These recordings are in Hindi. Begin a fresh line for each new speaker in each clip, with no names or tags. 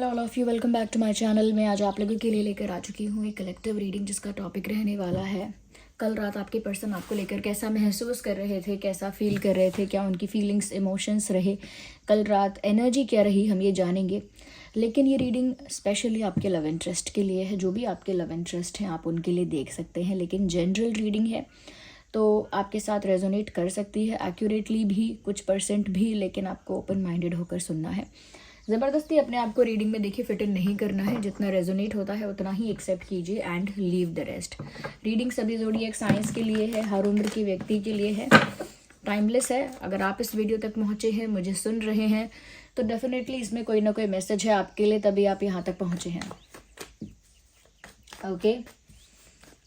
Hello all of you, welcome back to my channel. मैं आज आप लोगों के लिए लेकर आ चुकी हूँ एक कलेक्टिव रीडिंग जिसका टॉपिक रहने वाला है कल रात आपके पर्सन आपको लेकर कैसा महसूस कर रहे थे, कैसा फील कर रहे थे, क्या उनकी फीलिंग्स इमोशंस रहे, कल रात एनर्जी क्या रही, हम ये जानेंगे। लेकिन ये रीडिंग स्पेशली आपके लव इंटरेस्ट के लिए है। जो भी आपके लव इंटरेस्ट हैं आप उनके लिए देख सकते हैं, लेकिन जनरल रीडिंग है तो आपके साथ रेजोनेट कर सकती है, एक्यूरेटली भी कुछ परसेंट भी, लेकिन आपको ओपन माइंडेड होकर सुनना है। ज़बरदस्ती अपने आप को रीडिंग में देखिए फिट इन नहीं करना है। जितना रेजोनेट होता है उतना ही एक्सेप्ट कीजिए and leave the rest. Reading सभी ज़ोडिएक साइंस के लिए है, हर उम्र के व्यक्ति के लिए है, टाइमलेस है। अगर आप इस वीडियो तक पहुँचे हैं, मुझे सुन रहे हैं, तो डेफिनेटली इसमें कोई ना कोई मैसेज है आपके लिए, तभी आप यहाँ तक पहुँचे हैं। ओके,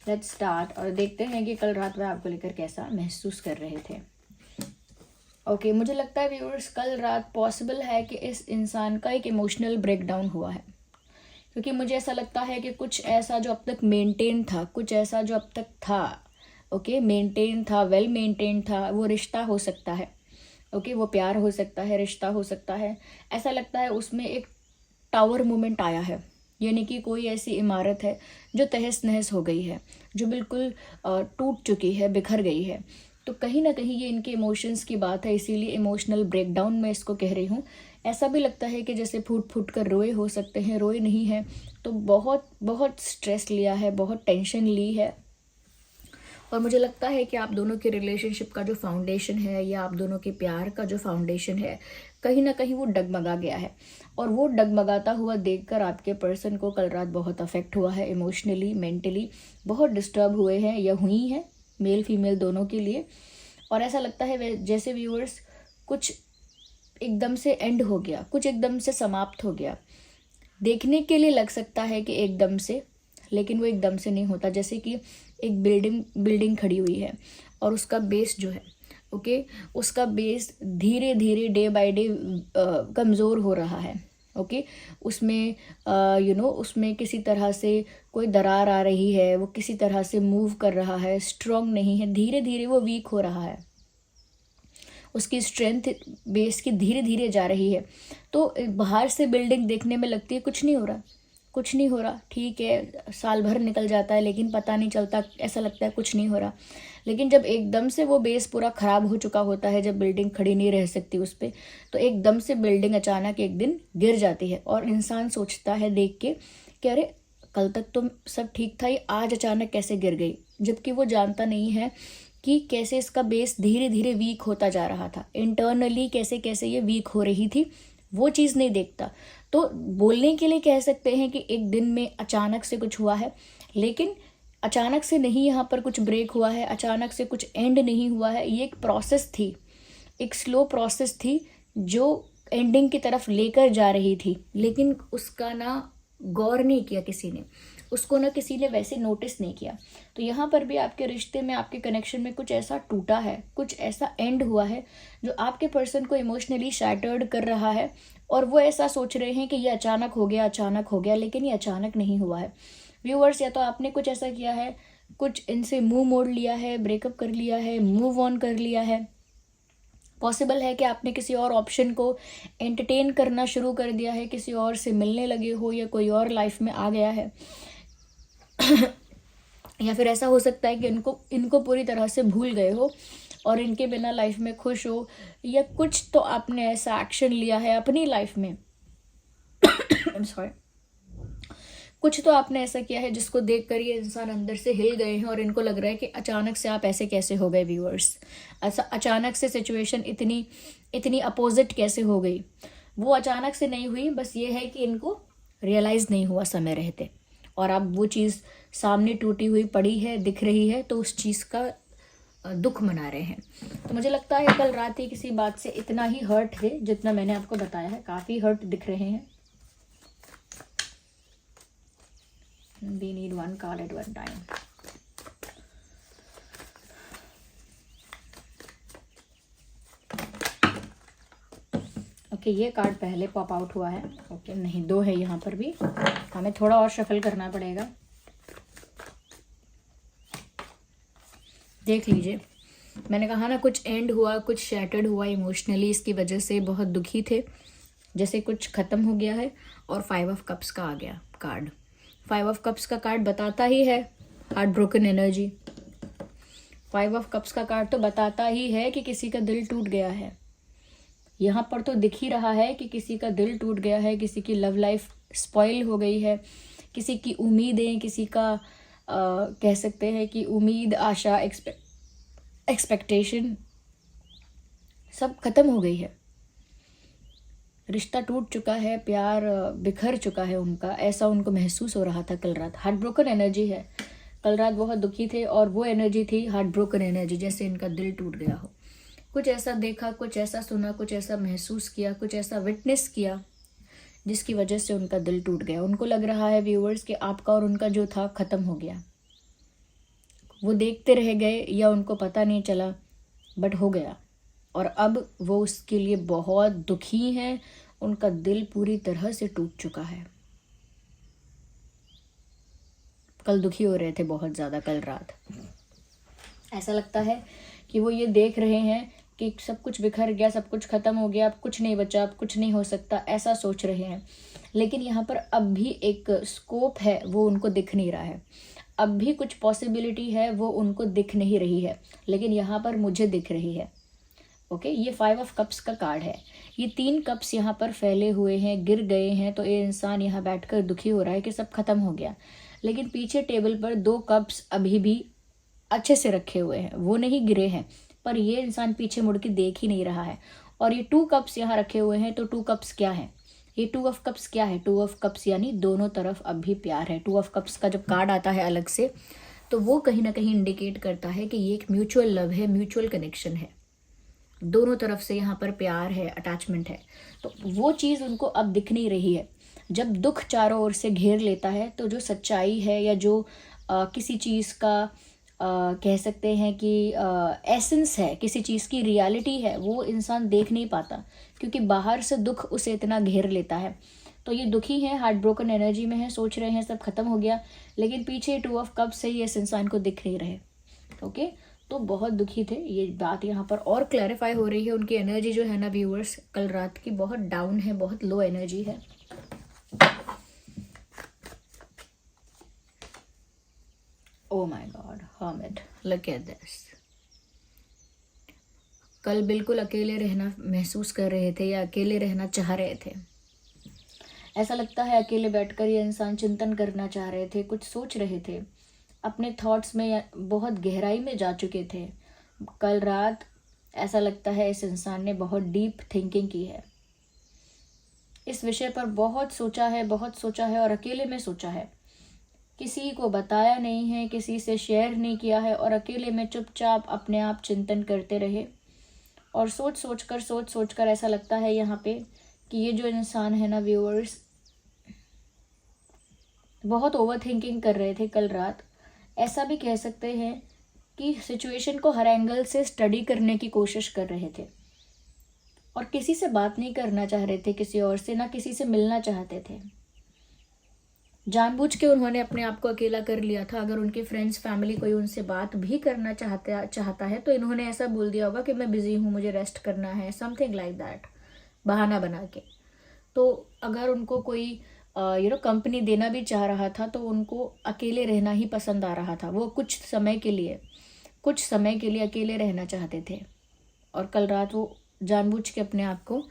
लेट्स स्टार्ट और देखते हैं कि कल रात वह आपको लेकर कैसा महसूस कर रहे थे। ओके, मुझे लगता है व्यूअर्स कल रात पॉसिबल है कि इस इंसान का एक इमोशनल ब्रेकडाउन हुआ है, क्योंकि मुझे ऐसा लगता है कि कुछ ऐसा जो अब तक मेंटेन था, कुछ ऐसा जो अब तक था, ओके, मेंटेन था, वेल मेंटेन था, वो रिश्ता हो सकता है, ओके, वो प्यार हो सकता है, रिश्ता हो सकता है। ऐसा लगता है उसमें एक टावर मोमेंट आया है, यानी कि कोई ऐसी इमारत है जो तहस नहस हो गई है, जो बिल्कुल टूट चुकी है, बिखर गई है। तो कहीं ना कहीं ये इनके इमोशंस की बात है, इसीलिए इमोशनल ब्रेकडाउन मैं इसको कह रही हूँ। ऐसा भी लगता है कि जैसे फूट फूट कर रोए हो सकते हैं, रोए नहीं है तो बहुत बहुत स्ट्रेस लिया है, बहुत टेंशन ली है। और मुझे लगता है कि आप दोनों के रिलेशनशिप का जो फाउंडेशन है, या आप दोनों के प्यार का जो फाउंडेशन है, कहीं ना कहीं वो डगमगा गया है। और वो डगमगाता हुआ देखकर आपके पर्सन को कल रात बहुत अफेक्ट हुआ है, इमोशनली, मेंटली बहुत डिस्टर्ब हुए हैं या हुई हैं, मेल फीमेल दोनों के लिए। और ऐसा लगता है जैसे व्यूअर्स कुछ एकदम से एंड हो गया, कुछ एकदम से समाप्त हो गया। देखने के लिए लग सकता है कि एकदम से, लेकिन वो एकदम से नहीं होता। जैसे कि एक बिल्डिंग खड़ी हुई है और उसका बेस जो है, ओके, उसका बेस धीरे धीरे डे बाय डे कमज़ोर हो रहा है, ओके, उसमें उसमें किसी तरह से कोई दरार आ रही है, वो किसी तरह से मूव कर रहा है, स्ट्रॉन्ग नहीं है, धीरे धीरे वो वीक हो रहा है, उसकी स्ट्रेंथ बेस की धीरे धीरे जा रही है। तो बाहर से बिल्डिंग देखने में लगती है कुछ नहीं हो रहा, कुछ नहीं हो रहा, ठीक है, साल भर निकल जाता है लेकिन पता नहीं चलता, ऐसा लगता है कुछ नहीं हो रहा। लेकिन जब एकदम से वो बेस पूरा ख़राब हो चुका होता है, जब बिल्डिंग खड़ी नहीं रह सकती उस पर, तो एकदम से बिल्डिंग अचानक एक दिन गिर जाती है और इंसान सोचता है देख के कि अरे कल तक तो सब ठीक था, ये आज अचानक कैसे गिर गई। जबकि वो जानता नहीं है कि कैसे इसका बेस धीरे धीरे वीक होता जा रहा था, इंटरनली कैसे कैसे ये वीक हो रही थी, वो चीज़ नहीं देखता। तो बोलने के लिए कह सकते हैं कि एक दिन में अचानक से कुछ हुआ है, लेकिन अचानक से नहीं, यहाँ पर कुछ ब्रेक हुआ है, अचानक से कुछ एंड नहीं हुआ है। ये एक प्रोसेस थी, एक स्लो प्रोसेस थी जो एंडिंग की तरफ लेकर जा रही थी, लेकिन उसका ना गौर नहीं किया किसी ने, उसको ना किसी ने वैसे नोटिस नहीं किया। तो यहाँ पर भी आपके रिश्ते में, आपके कनेक्शन में कुछ ऐसा टूटा है, कुछ ऐसा एंड हुआ है जो आपके पर्सन को इमोशनली शैटर्ड कर रहा है। और वो ऐसा सोच रहे हैं कि ये अचानक हो गया, अचानक हो गया, लेकिन ये अचानक नहीं हुआ है व्यूअर्स। या तो आपने कुछ ऐसा किया है, कुछ इनसे मुंह मोड़ लिया है, ब्रेकअप कर लिया है, मूव ऑन कर लिया है। पॉसिबल है कि आपने किसी और ऑप्शन को एंटरटेन करना शुरू कर दिया है, किसी और से मिलने लगे हो, या कोई और लाइफ में आ गया है। या फिर ऐसा हो सकता है कि इनको पूरी तरह से भूल गए हो और इनके बिना लाइफ में खुश हो, या कुछ तो आपने ऐसा एक्शन लिया है अपनी लाइफ में सॉरी, कुछ तो आपने ऐसा किया है जिसको देखकर ये इंसान अंदर से हिल गए हैं और इनको लग रहा है कि अचानक से आप ऐसे कैसे हो गए व्यूअर्स। ऐसा अचानक से सिचुएशन इतनी अपोजिट कैसे हो गई। वो अचानक से नहीं हुई, बस ये है कि इनको रियलाइज़ नहीं हुआ समय रहते, और अब वो चीज़ सामने टूटी हुई पड़ी है, दिख रही है, तो उस चीज़ का दुख मना रहे हैं। तो मुझे लगता है कल रात ही किसी बात से इतना ही हर्ट है जितना मैंने आपको बताया है, काफ़ी हर्ट दिख रहे हैं। We need one card at one time. Okay, ये कार्ड पहले पॉप आउट हुआ है, ओके, नहीं, दो है यहाँ पर भी, हमें थोड़ा और शफल करना पड़ेगा। देख लीजिए, मैंने कहा ना कुछ एंड हुआ, कुछ शैटर्ड हुआ इमोशनली, इसकी वजह से बहुत दुखी थे, जैसे कुछ ख़त्म हो गया है। और 5 ऑफ कप्स का आ गया कार्ड। 5 ऑफ कप्स का कार्ड बताता ही है heart broken energy. 5 of cups का कार्ड तो बताता ही है कि किसी का दिल टूट गया है। यहाँ पर तो दिख ही रहा है कि किसी का दिल टूट गया है, किसी की लव लाइफ स्पॉइल हो गई है, किसी की उम्मीदें, किसी का कह सकते हैं कि उम्मीद, आशा, एक्सपेक्टेशन सब खत्म हो गई है। रिश्ता टूट चुका है, प्यार बिखर चुका है उनका, ऐसा उनको महसूस हो रहा था कल रात। हार्ट ब्रोकन एनर्जी है। कल रात बहुत दुखी थे और वो एनर्जी थी हार्ट ब्रोकन एनर्जी, जैसे इनका दिल टूट गया हो। कुछ ऐसा देखा, कुछ ऐसा सुना, कुछ ऐसा महसूस किया, कुछ ऐसा विटनेस किया जिसकी वजह से उनका दिल टूट गया। उनको लग रहा है व्यूअर्स कि आपका और उनका जो था ख़त्म हो गया। वो देखते रह गए या उनको पता नहीं चला, बट हो गया। और अब वो उसके लिए बहुत दुखी हैं। उनका दिल पूरी तरह से टूट चुका है। कल दुखी हो रहे थे बहुत ज़्यादा कल रात। ऐसा लगता है कि वो ये देख रहे हैं कि सब कुछ बिखर गया, सब कुछ ख़त्म हो गया, अब कुछ नहीं बचा, अब कुछ नहीं हो सकता, ऐसा सोच रहे हैं। लेकिन यहाँ पर अब भी एक स्कोप है, वो उनको दिख नहीं रहा है। अब भी कुछ पॉसिबिलिटी है, वो उनको दिख नहीं रही है, लेकिन यहाँ पर मुझे दिख रही है। ओके, ये 5 ऑफ कप्स का कार्ड है। ये 3 कप्स यहाँ पर फैले हुए हैं, गिर गए हैं, तो ये इंसान यहाँ बैठकर दुखी हो रहा है कि सब खत्म हो गया। लेकिन पीछे टेबल पर 2 कप्स अभी भी अच्छे से रखे हुए हैं, वो नहीं गिरे हैं, पर ये इंसान पीछे मुड़ के देख ही नहीं रहा है। और ये 2 कप्स यहाँ रखे हुए हैं, तो 2 कप्स क्या है? ये 2 ऑफ कप्स क्या है? 2 ऑफ कप्स यानी दोनों तरफ अब भी प्यार है। 2 ऑफ कप्स का जब कार्ड आता है अलग से, तो वो कहीं ना कहीं इंडिकेट करता है कि ये एक म्यूचुअल लव है, म्यूचुअल कनेक्शन है, दोनों तरफ से यहाँ पर प्यार है, अटैचमेंट है। तो वो चीज़ उनको अब दिख नहीं रही है। जब दुख चारों ओर से घेर लेता है, तो जो सच्चाई है या जो किसी चीज़ का कह सकते हैं कि एसेंस है, किसी चीज़ की रियलिटी है, वो इंसान देख नहीं पाता, क्योंकि बाहर से दुख उसे इतना घेर लेता है। तो ये दुखी है, हार्ट ब्रोकन एनर्जी में है, सोच रहे हैं सब खत्म हो गया, लेकिन पीछे 2 ऑफ कप्स से ही इस इंसान को दिख नहीं रहे। ओके, तो बहुत दुखी थे। ये बात यहाँ पर और क्लैरिफाई हो रही है। उनकी एनर्जी जो है ना व्यूअर्स, कल रात की बहुत डाउन है, बहुत लो एनर्जी है। Oh my God, hermit, look at this. कल बिल्कुल अकेले रहना महसूस कर रहे थे या अकेले रहना चाह रहे थे। ऐसा लगता है अकेले बैठकर ये इंसान चिंतन करना चाह रहे थे, कुछ सोच रहे थे, अपने थॉट्स में बहुत गहराई में जा चुके थे कल रात। ऐसा लगता है इस इंसान ने बहुत डीप थिंकिंग की है, इस विषय पर बहुत सोचा है, बहुत सोचा है, और अकेले में सोचा है। किसी को बताया नहीं है, किसी से शेयर नहीं किया है, और अकेले में चुपचाप अपने आप चिंतन करते रहे। और सोच सोच कर ऐसा लगता है यहाँ पे कि ये जो इंसान है ना व्यूअर्स, बहुत ओवर थिंकिंग कर रहे थे कल रात। ऐसा भी कह सकते हैं कि सिचुएशन को हर एंगल से स्टडी करने की कोशिश कर रहे थे, और किसी से बात नहीं करना चाह रहे थे, किसी और से, ना किसी से मिलना चाहते थे। जानबूझ के उन्होंने अपने आप को अकेला कर लिया था। अगर उनके फ्रेंड्स, फैमिली कोई उनसे बात भी करना चाहता है, तो इन्होंने ऐसा बोल दिया होगा कि मैं बिजी हूँ, मुझे रेस्ट करना है, समथिंग लाइक दैट, बहाना बना के। तो अगर उनको कोई कंपनी देना भी चाह रहा था, तो उनको अकेले रहना ही पसंद आ रहा था। वो कुछ समय के लिए अकेले रहना चाहते थे, और कल रात वो जानबूझ के अपने आप को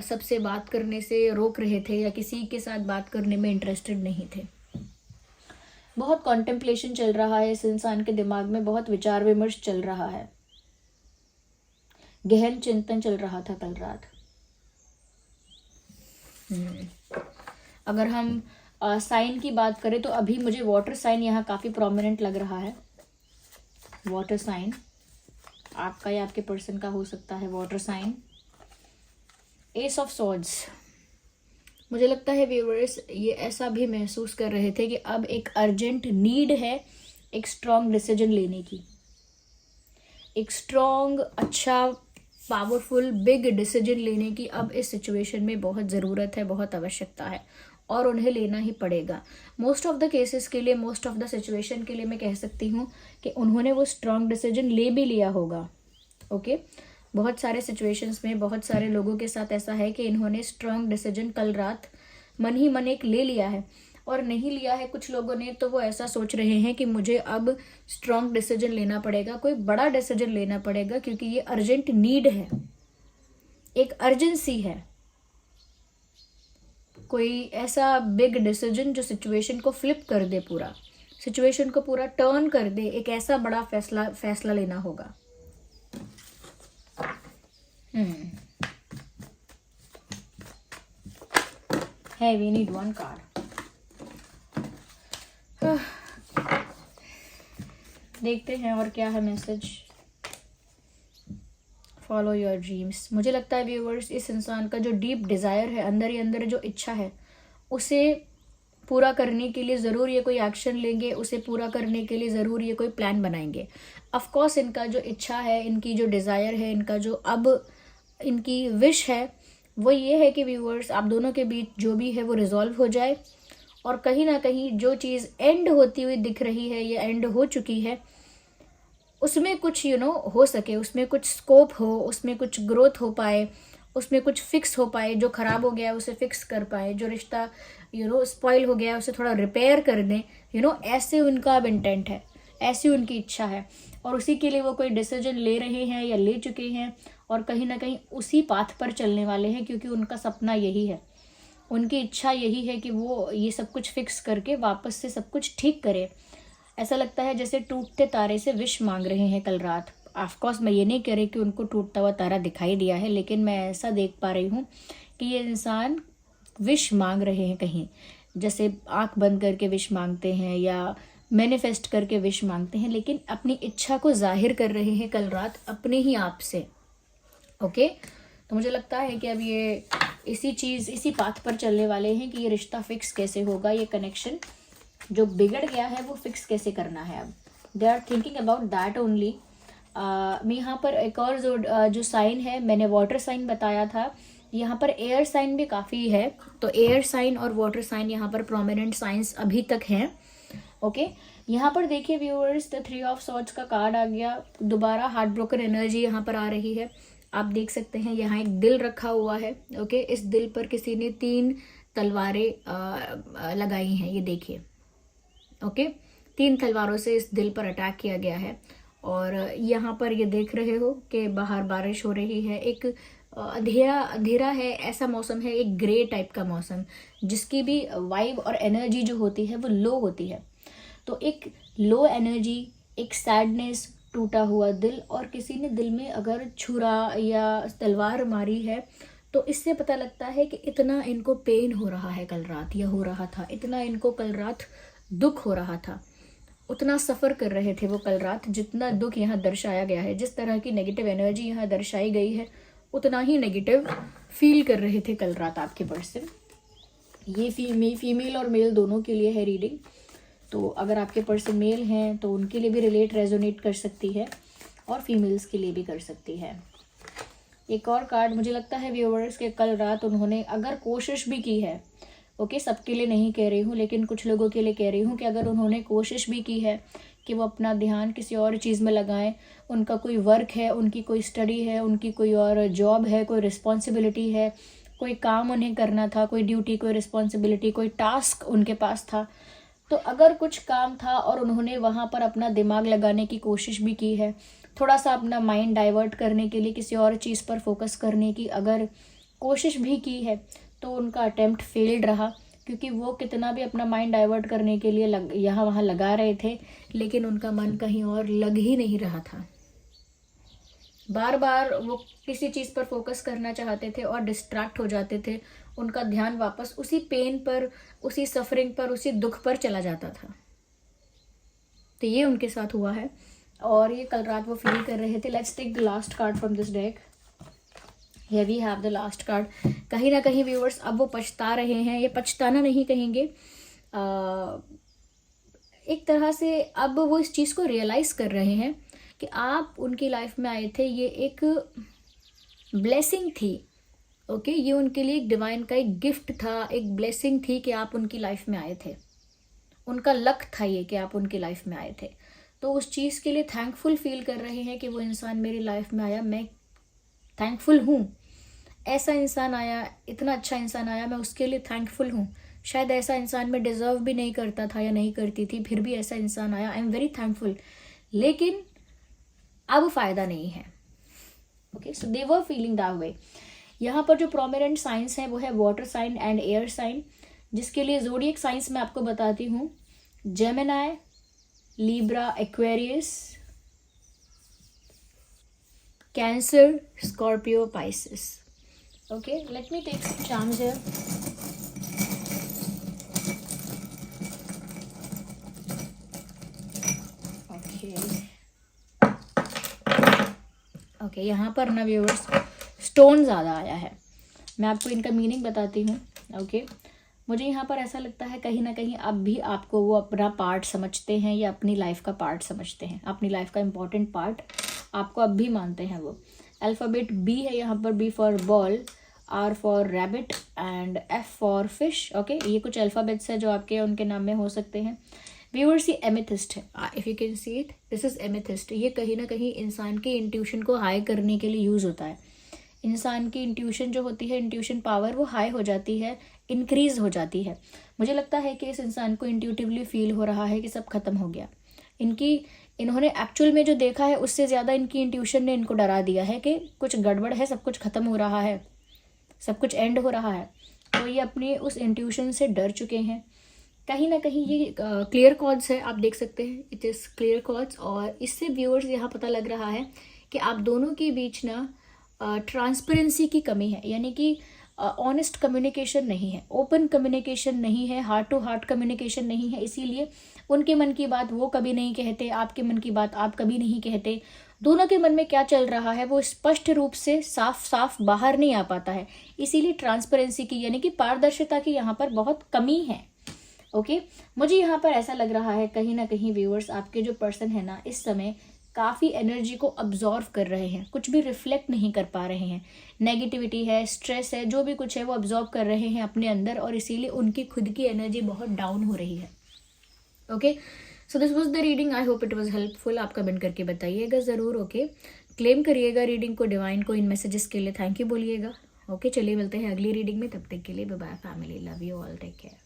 सबसे बात करने से रोक रहे थे, या किसी के साथ बात करने में इंटरेस्टेड नहीं थे। बहुत कॉन्टेम्पलेशन चल रहा है इस इंसान के दिमाग में, बहुत विचार विमर्श चल रहा है, गहन चिंतन चल रहा था कल रात। अगर हम साइन की बात करें, तो अभी मुझे वाटर साइन यहाँ काफ़ी प्रोमिनेंट लग रहा है। वाटर साइन आपका या आपके पर्सन का हो सकता है water sign. Ace of swords, मुझे लगता है व्यूअर्स ये ऐसा भी महसूस कर रहे थे कि अब एक अर्जेंट नीड है एक स्ट्रॉन्ग डिसीजन लेने की, एक स्ट्रॉन्ग, अच्छा, पावरफुल, बिग डिसीजन लेने की अब इस सिचुएशन में बहुत ज़रूरत है, बहुत आवश्यकता है, और उन्हें लेना ही पड़ेगा। मोस्ट ऑफ द केसेस के लिए, मोस्ट ऑफ द सिचुएशन के लिए मैं कह सकती हूँ कि उन्होंने वो स्ट्रॉन्ग डिसीजन ले भी लिया होगा। ओके, बहुत सारे सिचुएशंस में बहुत सारे लोगों के साथ ऐसा है कि इन्होंने स्ट्रांग डिसीजन कल रात मन ही मन एक ले लिया है, और नहीं लिया है कुछ लोगों ने तो वो ऐसा सोच रहे हैं कि मुझे अब स्ट्रांग डिसीजन लेना पड़ेगा, कोई बड़ा डिसीजन लेना पड़ेगा, क्योंकि ये अर्जेंट नीड है, एक अर्जेंसी है, कोई ऐसा बिग डिसीजन जो सिचुएशन को फ्लिप कर दे, पूरा सिचुएशन को पूरा टर्न कर दे, एक ऐसा बड़ा फैसला लेना होगा। है वी नीड वन कार्ड। देखते हैं और क्या है मैसेज। Follow your dreams. मुझे लगता है व्यूअर्स, इस इंसान का जो डीप डिज़ायर है, अंदर ही अंदर जो इच्छा है, उसे पूरा करने के लिए ज़रूर ये कोई एक्शन लेंगे, उसे पूरा करने के लिए ज़रूर ये कोई प्लान बनाएंगे। ऑफ कोर्स इनका जो इच्छा है, इनकी जो डिज़ायर है, इनका जो अब इनकी विश है वो ये है कि व्यूअर्स आप दोनों के बीच जो भी है वो रिजॉल्व हो जाए, और कहीं ना कहीं जो चीज़ एंड होती हुई दिख रही है या एंड हो चुकी है उसमें कुछ हो सके, उसमें कुछ स्कोप हो, उसमें कुछ ग्रोथ हो पाए, उसमें कुछ फिक्स हो पाए, जो ख़राब हो गया है उसे फिक्स कर पाए, जो रिश्ता स्पॉइल हो गया है उसे थोड़ा रिपेयर कर दें, ऐसे उनका अब इंटेंट है, ऐसी उनकी इच्छा है, और उसी के लिए वो कोई डिसीजन ले रहे हैं या ले चुके हैं, और कहीं ना कहीं उसी पाथ पर चलने वाले हैं, क्योंकि उनका सपना यही है, उनकी इच्छा यही है कि वो ये सब कुछ फिक्स करके वापस से सब कुछ ठीक करे। ऐसा लगता है जैसे टूटते तारे से विश मांग रहे हैं कल रात। ऑफकोर्स मैं ये नहीं कह रही कि उनको टूटता हुआ तारा दिखाई दिया है, लेकिन मैं ऐसा देख पा रही हूँ कि ये इंसान विश मांग रहे हैं, कहीं जैसे आंख बंद करके विश मांगते हैं या मैनिफेस्ट करके विश मांगते हैं, लेकिन अपनी इच्छा को जाहिर कर रहे हैं कल रात अपने ही आप से। ओके, तो मुझे लगता है कि अब ये इसी पाथ पर चलने वाले हैं कि ये रिश्ता फिक्स कैसे होगा, ये कनेक्शन जो बिगड़ गया है वो फिक्स कैसे करना है। अब they are thinking about that only. मैं यहाँ पर एक और जो साइन है, मैंने वाटर साइन बताया था, यहाँ पर एयर साइन भी काफ़ी है, तो एयर साइन और वाटर साइन यहाँ पर प्रोमिनेंट साइंस अभी तक हैं। ओके, यहाँ पर देखिए व्यूअर्स, द 3 ऑफ सॉर्ड्स का कार्ड आ गया, दोबारा हार्ट ब्रोकन एनर्जी यहाँ पर आ रही है। आप देख सकते हैं यहाँ एक दिल रखा हुआ है। ओके, इस दिल पर किसी ने 3 तलवारें लगाई हैं, ये देखिए। ओके, 3 तलवारों से इस दिल पर अटैक किया गया है, और यहाँ पर ये देख रहे हो कि बाहर बारिश हो रही है, एक अंधेरा है, ऐसा मौसम है, एक ग्रे टाइप का मौसम, जिसकी भी वाइब और एनर्जी जो होती है वो लो होती है। तो एक लो एनर्जी, एक सैडनेस, टूटा हुआ दिल, और किसी ने दिल में अगर छुरा या तलवार मारी है तो इससे पता लगता है कि इतना इनको पेन हो रहा है कल रात, या हो रहा था, इतना इनको कल रात दुख हो रहा था, उतना सफ़र कर रहे थे वो कल रात, जितना दुख यहाँ दर्शाया गया है, जिस तरह की नेगेटिव एनर्जी यहाँ दर्शाई गई है उतना ही नेगेटिव फील कर रहे थे कल रात आपके पर्सन। ये फीमेल और मेल दोनों के लिए है रीडिंग, तो अगर आपके पर्सन मेल हैं तो उनके लिए भी रिलेट रेजोनेट कर सकती है, और फीमेल्स के लिए भी कर सकती है। एक और कार्ड मुझे लगता है व्यूअर्स के कल रात उन्होंने अगर कोशिश भी की है, ओके, सबके लिए नहीं कह रही हूँ लेकिन कुछ लोगों के लिए कह रही हूँ कि अगर उन्होंने कोशिश भी की है कि वो अपना ध्यान किसी और चीज़ में लगाएं, उनका कोई वर्क है, उनकी कोई स्टडी है, उनकी कोई और जॉब है, कोई रिस्पॉन्सिबिलिटी है, कोई काम उन्हें करना था, कोई ड्यूटी, कोई रिस्पॉन्सिबिलिटी, कोई टास्क उनके पास था, तो अगर कुछ काम था और उन्होंने वहाँ पर अपना दिमाग लगाने की कोशिश भी की है, थोड़ा सा अपना माइंड डाइवर्ट करने के लिए किसी और चीज़ पर फोकस करने की अगर कोशिश भी की है, तो उनका अटेम्प्ट फेल्ड रहा, क्योंकि वो कितना भी अपना माइंड डाइवर्ट करने के लिए यहाँ वहाँ लगा रहे थे, लेकिन उनका मन कहीं और लग ही नहीं रहा था। बार बार वो किसी चीज़ पर फोकस करना चाहते थे और डिस्ट्रैक्ट हो जाते थे, उनका ध्यान वापस उसी पेन पर, उसी सफरिंग पर, उसी दुख पर चला जाता था। तो ये उनके साथ हुआ है, और ये कल रात वो फील कर रहे थे। Let's take the last card from this deck. Here we have the last card. कहीं ना कहीं व्यूअर्स अब वो पछता रहे हैं, ये पछताना नहीं कहेंगे, एक तरह से अब वो इस चीज़ को रियलाइज़ कर रहे हैं कि आप उनकी लाइफ में आए थे, ये एक ब्लेसिंग थी। ओके, ये उनके लिए एक डिवाइन का एक गिफ्ट था, एक ब्लेसिंग थी कि आप उनकी लाइफ में आए थे, उनका लक था ये कि आप उनकी लाइफ में आए थे। तो उस चीज़ के लिए थैंकफुल फील कर रहे हैं कि वो इंसान मेरी लाइफ में आया, मैं थैंकफुल हूँ। ऐसा इंसान आया, इतना अच्छा इंसान आया, मैं उसके लिए थैंकफुल हूँ। शायद ऐसा इंसान मैं डिज़र्व भी नहीं करता था या नहीं करती थी, फिर भी ऐसा इंसान आया, आई एम वेरी थैंकफुल। लेकिन अब फ़ायदा नहीं है। Okay, so they were feeling that way. यहाँ पर जो प्रोमिनेंट साइंस है वो है water sign and air sign, जिसके लिए ज़ोडिएक साइंस मैं आपको बताती हूँ। Gemini, Libra, Aquarius, Cancer, Scorpio, Pisces. Okay, let me take some charms here. Okay, यहाँ पर ना व्यूअर्स स्टोन ज़्यादा आया है। मैं आपको इनका मीनिंग बताती हूँ। ओके, मुझे यहाँ पर ऐसा लगता है कहीं ना कहीं अब भी आपको वो अपना पार्ट समझते हैं या अपनी लाइफ का पार्ट समझते हैं, अपनी लाइफ का इम्पॉर्टेंट पार्ट आपको अब भी मानते हैं वो। अल्फ़ाबेट बी है यहाँ पर, B for ball, R for rabbit and F for fish. Okay, ये कुछ अल्फ़ाबेट्स है जो आपके उनके नाम में हो सकते हैं। व्यूअर्स, ये एमेथिस्ट है, if you can see it, this is amethyst. ये कहीं ना कहीं इंसान के इंट्यूशन को हाई करने के लिए यूज़ होता है। इंसान की इंट्यूशन जो होती है, इंट्यूशन पावर, वो हाई हो जाती है, इंक्रीज हो जाती है। मुझे लगता है कि इस इंसान को इंट्यूटिवली फील हो रहा है कि सब खत्म हो गया। इन्होंने एक्चुअल में जो देखा है उससे ज़्यादा इनकी इंट्यूशन ने इनको डरा दिया है कि कुछ गड़बड़ है, सब कुछ खत्म हो रहा है, सब कुछ एंड हो रहा है। तो ये अपने उस इंट्यूशन से डर चुके हैं। कहीं ना कहीं ये क्लियर कॉर्ड्स है, आप देख सकते हैं, इट इज़ क्लियर कॉर्ड्स। और इससे व्यूअर्स यहाँ पता लग रहा है कि आप दोनों के बीच ना ट्रांसपेरेंसी की कमी है, यानी कि ऑनेस्ट कम्युनिकेशन नहीं है, ओपन कम्युनिकेशन नहीं है, हार्ट टू हार्ट कम्युनिकेशन नहीं है। इसीलिए उनके मन की बात वो कभी नहीं कहते, आपके मन की बात आप कभी नहीं कहते। दोनों के मन में क्या चल रहा है वो स्पष्ट रूप से साफ साफ बाहर नहीं आ पाता है। इसीलिए ट्रांसपेरेंसी की, यानी कि पारदर्शिता की यहाँ पर बहुत कमी है। ओके, मुझे यहाँ पर ऐसा लग रहा है कहीं ना कहीं व्यूअर्स, आपके जो पर्सन है ना इस समय काफ़ी एनर्जी को अब्जॉर्व कर रहे हैं, कुछ भी रिफ्लेक्ट नहीं कर पा रहे हैं। नेगेटिविटी है, स्ट्रेस है, जो भी कुछ है वो अब्जॉर्व कर रहे हैं अपने अंदर, और इसीलिए उनकी खुद की एनर्जी बहुत डाउन हो रही है। Okay, so this was the reading, I hope it was helpful. आप कमेंट करके बताइएगा ज़रूर। ओके, क्लेम करिएगा रीडिंग को, डिवाइन को, इन मैसेजेस के लिए थैंक यू बोलिएगा। ओके, चलिए मिलते हैं अगली रीडिंग में, तब तक के लिए bye bye family, love you all, take care.